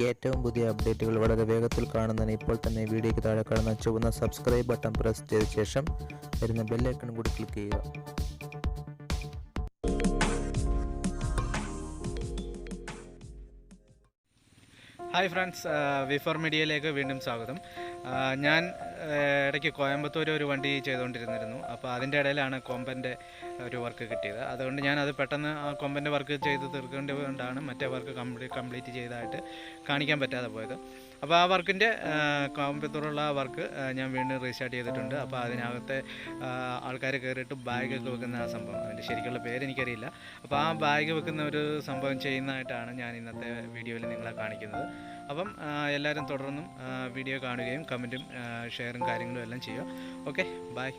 ഏറ്റവും പുതിയ അപ്ഡേറ്റുകൾ വളരെ വേഗത്തിൽ കാണുന്നതിന് ഇപ്പോൾ തന്നെ വീഡിയോയ്ക്ക് താഴെ കാണുന്ന ചുവന്ന സബ്സ്ക്രൈബ് ബട്ടൺ പ്രസ് ചെയ്ത ശേഷം വരുന്ന ബെല്ലൈക്കൺ കൂടി ക്ലിക്ക് ചെയ്യുക. ഹായ് ഫ്രണ്ട്സ്, വിഫോർ മീഡിയയിലേക്ക് വീണ്ടും സ്വാഗതം. ഞാൻ ഇടയ്ക്ക് കോയമ്പത്തൂർ ഒരു വണ്ടി ചെയ്തുകൊണ്ടിരുന്നിരുന്നു. അപ്പോൾ അതിൻ്റെ ഇടയിലാണ് കൊമ്പൻ്റെ ഒരു വർക്ക് കിട്ടിയത്. അതുകൊണ്ട് ഞാനത് പെട്ടെന്ന് ആ കൊമ്പൻ്റെ വർക്ക് ചെയ്ത് തീർക്കേണ്ടതുകൊണ്ടാണ് മറ്റേ വർക്ക് കംപ്ലീറ്റ് ചെയ്തതായിട്ട് കാണിക്കാൻ പറ്റാതെ പോയത്. അപ്പോൾ ആ വർക്കിൻ്റെ കോയമ്പത്തൂറുള്ള വർക്ക് ഞാൻ വീണ്ടും റീസ്റ്റാർട്ട് ചെയ്തിട്ടുണ്ട്. അപ്പോൾ അതിനകത്തെ ആൾക്കാർ കയറിയിട്ട് ബാഗൊക്കെ വെക്കുന്ന ആ സംഭവം, അതിൻ്റെ ശരിക്കുള്ള പേര് എനിക്കറിയില്ല. അപ്പോൾ ആ ബാഗ് വെക്കുന്ന ഒരു സംഭവം ചെയ്യുന്നതായിട്ടാണ് ഞാൻ ഇന്നത്തെ വീഡിയോയിൽ നിങ്ങളെ കാണിക്കുന്നത്. അപ്പം എല്ലാവരും തുടർന്നും വീഡിയോ കാണുകയും കമൻറ്റും ഷെയറും കാര്യങ്ങളും എല്ലാം ചെയ്യുക. Okay, by.